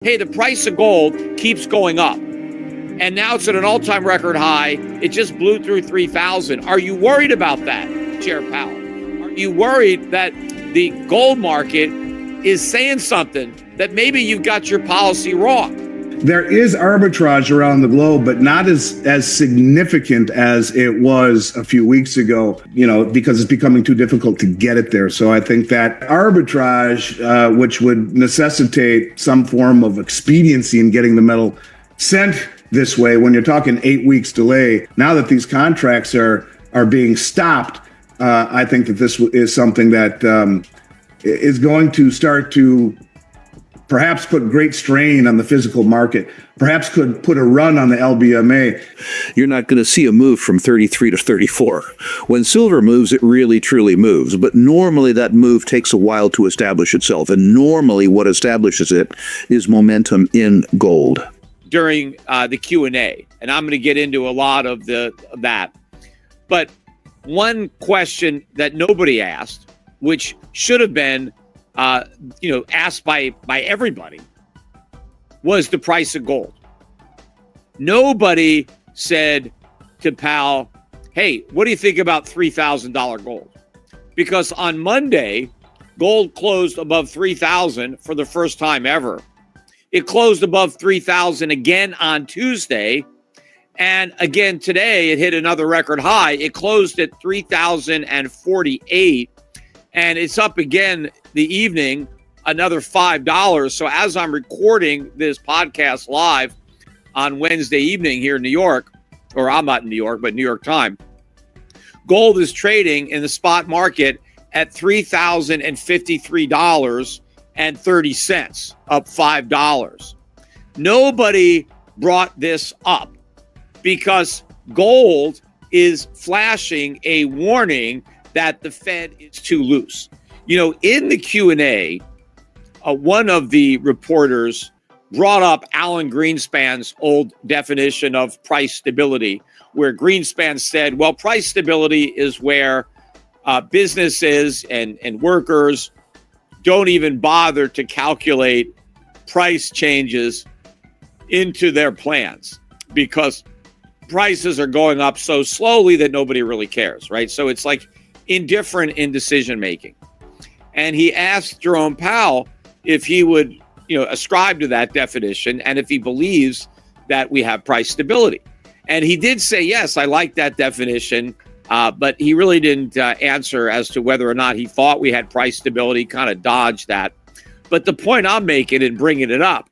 Hey, the price of gold keeps going up, and now it's at an all-time record high. It just blew through 3,000. Are you worried about that, Chair Powell? Are you worried that the gold market is saying something that maybe you've got your policy wrong? There is arbitrage around the globe, but not as significant as it was a few weeks ago, because it's becoming too difficult to get it there. So I think that arbitrage, which would necessitate some form of expediency in getting the metal sent this way, when you're talking 8 weeks delay, now that these contracts are being stopped, I think that this is something that is going to start to perhaps put great strain on the physical market, perhaps could put a run on the LBMA. You're not going to see a move from 33 to 34. When silver moves, it really truly moves. But normally that move takes a while to establish itself. And normally what establishes it is momentum in gold. During the Q&A, and I'm going to get into a lot of that. But one question that nobody asked, which should have been asked by everybody, was the price of gold. Nobody said to Powell, hey, what do you think about $3,000 gold? Because on Monday, gold closed above 3,000 for the first time ever. It closed above 3,000 again on Tuesday. And again today, it hit another record high. It closed at 3,048. And it's up again the evening, another $5. So as I'm recording this podcast live on Wednesday evening here in New York, or I'm not in New York, but New York time, gold is trading in the spot market at $3,053.30, up $5. Nobody brought this up because gold is flashing a warning that the Fed is too loose. In the Q&A, one of the reporters brought up Alan Greenspan's old definition of price stability, where Greenspan said, well, price stability is where businesses and workers don't even bother to calculate price changes into their plans because prices are going up so slowly that nobody really cares, right? So it's like indifferent in decision making. And he asked Jerome Powell if he would, ascribe to that definition and if he believes that we have price stability. And he did say, yes, I like that definition, but he really didn't answer as to whether or not he thought we had price stability, kind of dodged that. But the point I'm making in bringing it up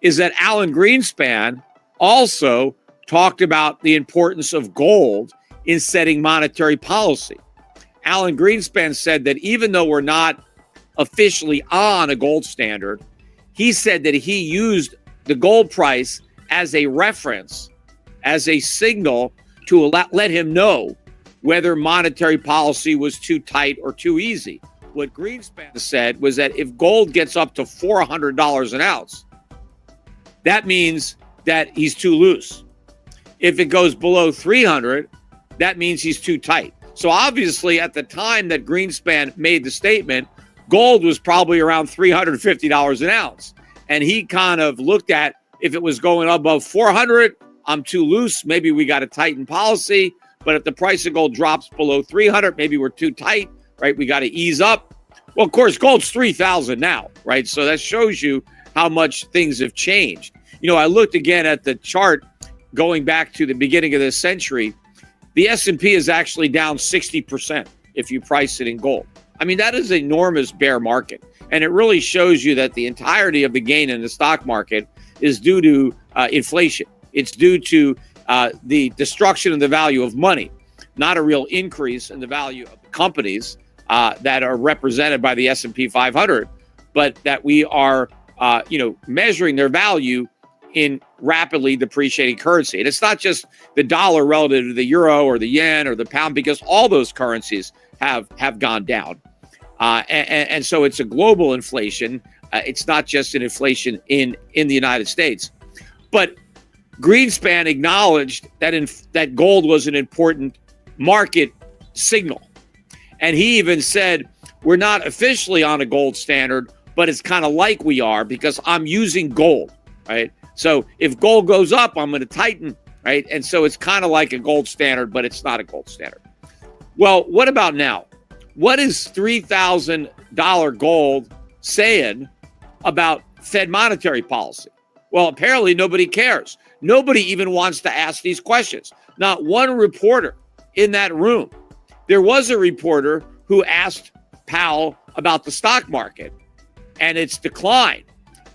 is that Alan Greenspan also talked about the importance of gold in setting monetary policy. Alan Greenspan said that even though we're not officially on a gold standard, he said that he used the gold price as a reference, as a signal to let him know whether monetary policy was too tight or too easy. What Greenspan said was that if gold gets up to $400 an ounce, that means that he's too loose. If it goes below 300, that means he's too tight. So obviously, at the time that Greenspan made the statement, gold was probably around $350 an ounce. And he kind of looked at, if it was going above 400, I'm too loose. Maybe we got to tighten policy. But if the price of gold drops below 300, maybe we're too tight, right? We got to ease up. Well, of course, gold's 3,000 now, right? So that shows you how much things have changed. I looked again at the chart going back to the beginning of this century. The S&P is actually down 60% if you price it in gold. I mean, that is an enormous bear market. And it really shows you that the entirety of the gain in the stock market is due to inflation. It's due to the destruction of the value of money, not a real increase in the value of the companies that are represented by the S&P 500, but that we are, measuring their value in rapidly depreciating currency. And it's not just the dollar relative to the euro or the yen or the pound, because all those currencies have gone down. And so it's a global inflation. It's not just an inflation in the United States. But Greenspan acknowledged that gold was an important market signal. And he even said, we're not officially on a gold standard, but it's kind of like we are because I'm using gold, right? So if gold goes up, I'm going to tighten, right? And so it's kind of like a gold standard, but it's not a gold standard. Well, what about now? What is $3,000 gold saying about Fed monetary policy? Well, apparently nobody cares. Nobody even wants to ask these questions. Not one reporter in that room. There was a reporter who asked Powell about the stock market and its decline,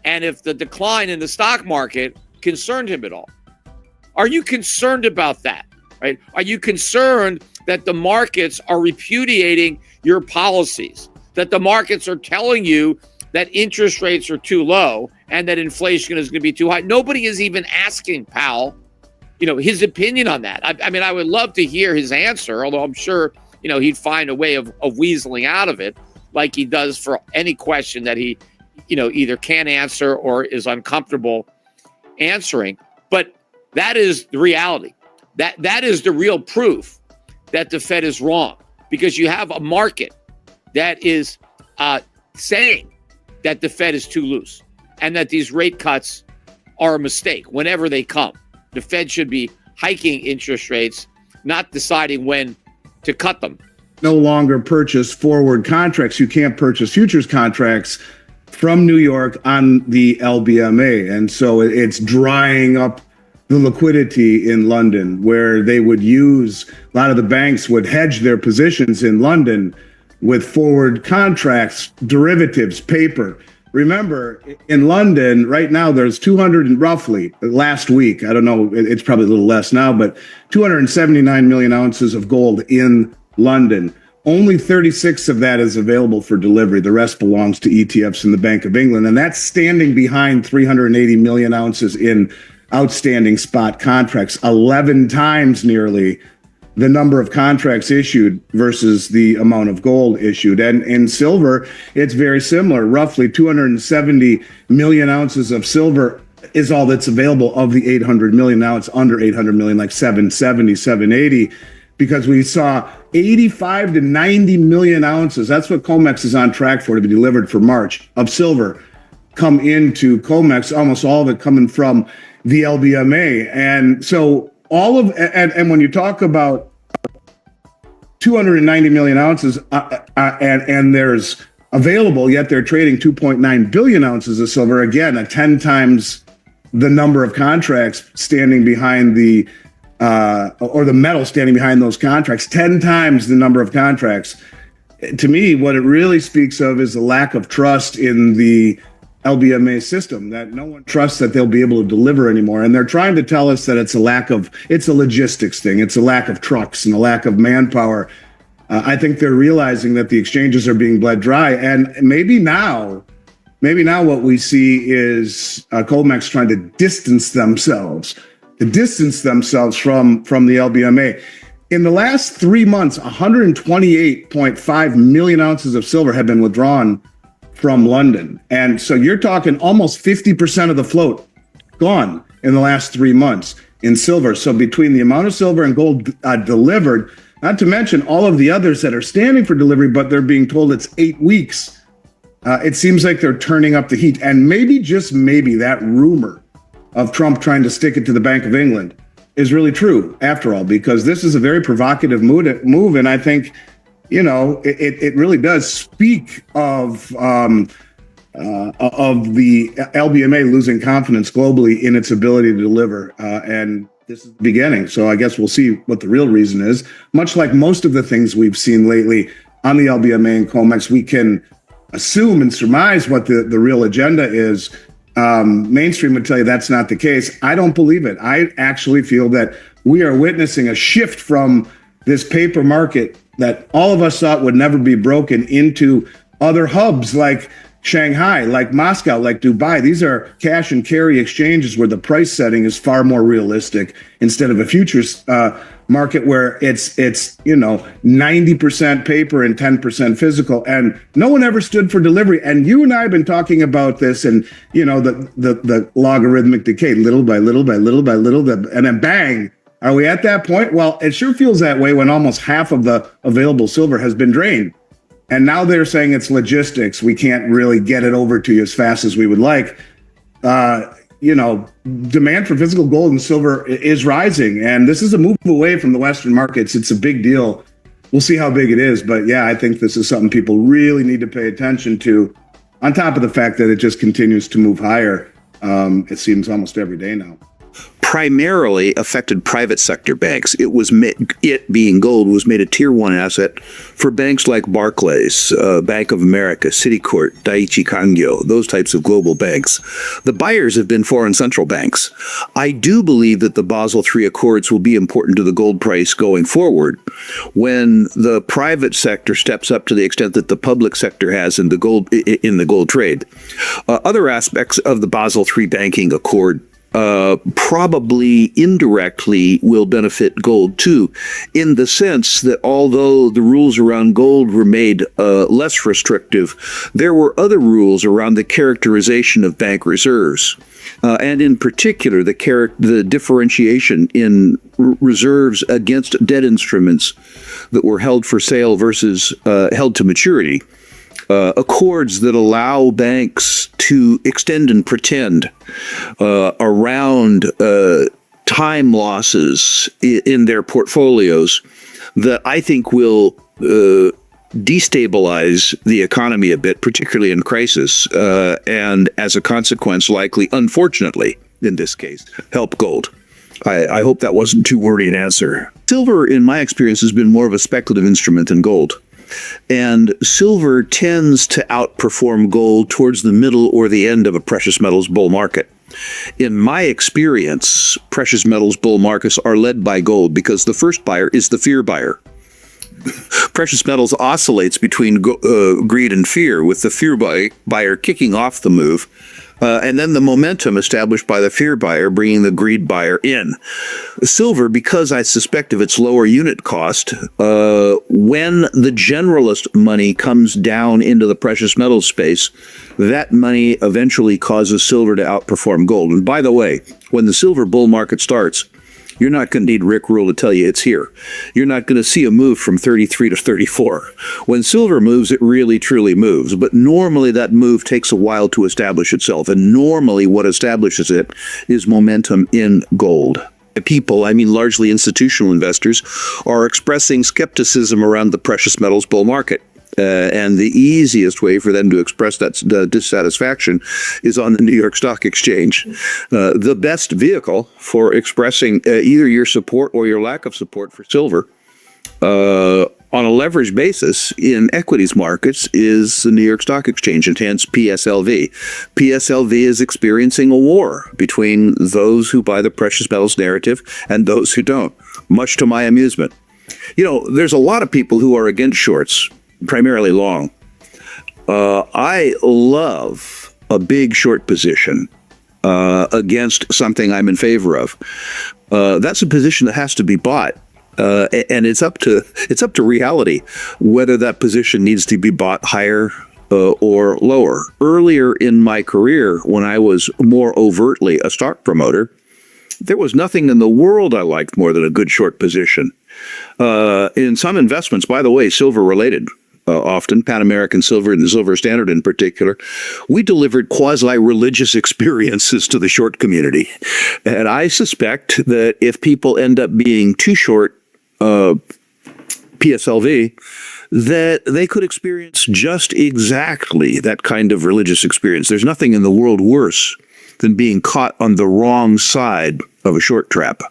and if the decline in the stock market concerned him at all. Are you concerned about that, right? Are you concerned that the markets are repudiating your policies, that the markets are telling you that interest rates are too low and that inflation is going to be too high? Nobody is even asking Powell, his opinion on that. I mean, I would love to hear his answer, although I'm sure, he'd find a way of weaseling out of it like he does for any question that he, either can't answer or is uncomfortable answering. But that is the reality. That is the real proof that the Fed is wrong, because you have a market that is saying that the Fed is too loose and that these rate cuts are a mistake whenever they come. The Fed should be hiking interest rates, not deciding when to cut them. No longer purchase forward contracts. You can't purchase futures contracts from New York on the LBMA. And so it's drying up the liquidity in London, where they would use, a lot of the banks would hedge their positions in London with forward contracts, derivatives, paper. Remember, in London right now, there's 200 and roughly, last week, I don't know, it's probably a little less now, but 279 million ounces of gold in London. Only 36 of that is available for delivery. The rest belongs to ETFs in the Bank of England. And that's standing behind 380 million ounces in outstanding spot contracts, 11 times nearly the number of contracts issued versus the amount of gold issued. And in silver, it's very similar. Roughly 270 million ounces of silver is all that's available of the 800 million. Now it's under 800 million, like 770, 780, because we saw 85 to 90 million ounces. That's what COMEX is on track for, to be delivered for March, of silver come into COMEX, almost all of it coming from the LBMA. And so all of, and when you talk about 290 million ounces and there's available, yet they're trading 2.9 billion ounces of silver, again, 10 times the number of contracts standing behind the, or the metal standing behind those contracts, 10 times the number of contracts. To me, what it really speaks of is the lack of trust in the LBMA system, that no one trusts that they'll be able to deliver anymore. And they're trying to tell us that it's a logistics thing. It's a lack of trucks and a lack of manpower. I think they're realizing that the exchanges are being bled dry. And maybe now what we see is COMEX trying to distance themselves from the LBMA. In the last 3 months, 128.5 million ounces of silver have been withdrawn from London. And so you're talking almost 50% of the float gone in the last 3 months in silver. So between the amount of silver and gold delivered, not to mention all of the others that are standing for delivery, but they're being told it's 8 weeks, it seems like they're turning up the heat. And maybe, just maybe, that rumor of Trump trying to stick it to the Bank of England is really true, after all, because this is a very provocative move. And I think, it really does speak of the LBMA losing confidence globally in its ability to deliver. And this is the beginning. So I guess we'll see what the real reason is. Much like most of the things we've seen lately on the LBMA and COMEX, we can assume and surmise what the real agenda is. Mainstream would tell you that's not the case. I don't believe it. I actually feel that we are witnessing a shift from this paper market that all of us thought would never be broken into other hubs like Shanghai, like Moscow, like Dubai. These are cash and carry exchanges where the price setting is far more realistic, instead of a futures market where it's 90% paper and 10% physical. And no one ever stood for delivery. And you and I have been talking about this, and the logarithmic decay, little by little by little by little, and then bang. Are we at that point? Well, it sure feels that way when almost half of the available silver has been drained. And now they're saying it's logistics. We can't really get it over to you as fast as we would like. Demand for physical gold and silver is rising. And this is a move away from the Western markets. It's a big deal. We'll see how big it is. But yeah, I think this is something people really need to pay attention to, on top of the fact that it just continues to move higher. It seems almost every day now. Primarily affected private sector banks. It being gold was made a tier one asset for banks like Barclays, Bank of America, Citicorp, Daiichi Kangyo, those types of global banks. The buyers have been foreign central banks. I do believe that the Basel III Accords will be important to the gold price going forward when the private sector steps up to the extent that the public sector has in the gold trade. Other aspects of the Basel III banking accord probably indirectly will benefit gold too, in the sense that although the rules around gold were made less restrictive, there were other rules around the characterization of bank reserves. And in particular, the differentiation in reserves against debt instruments that were held for sale versus held to maturity. Accords that allow banks to extend and pretend around time losses in their portfolios that I think will destabilize the economy a bit, particularly in crisis, and as a consequence, likely, unfortunately, in this case, help gold. I hope that wasn't too wordy an answer. Silver, in my experience, has been more of a speculative instrument than gold. And silver tends to outperform gold towards the middle or the end of a precious metals bull market. In my experience, precious metals bull markets are led by gold because the first buyer is the fear buyer. Precious metals oscillates between greed and fear, with the fear buyer kicking off the move, and then the momentum established by the fear buyer bringing the greed buyer in. Silver, because I suspect of its lower unit cost, when the generalist money comes down into the precious metal space, that money eventually causes silver to outperform gold. And by the way, when the silver bull market starts, you're not going to need Rick Rule to tell you it's here. You're not going to see a move from 33 to 34. When silver moves, it really, truly moves. But normally that move takes a while to establish itself. And normally what establishes it is momentum in gold. People, I mean largely institutional investors, are expressing skepticism around the precious metals bull market. And the easiest way for them to express that dissatisfaction is on the New York Stock Exchange. The best vehicle for expressing either your support or your lack of support for silver on a leveraged basis in equities markets is the New York Stock Exchange, and hence PSLV. PSLV is experiencing a war between those who buy the precious metals narrative and those who don't, much to my amusement. There's a lot of people who are against shorts, primarily long. I love a big short position against something I'm in favor of. That's a position that has to be bought, and it's up to reality whether that position needs to be bought higher or lower. Earlier in my career, when I was more overtly a stock promoter, there was nothing in the world I liked more than a good short position. In some investments, by the way, silver related, often Pan American Silver and the Silver Standard in particular, we delivered quasi-religious experiences to the short community. And I suspect that if people end up being too short PSLV, that they could experience just exactly that kind of religious experience. There's nothing in the world worse than being caught on the wrong side of a short trap.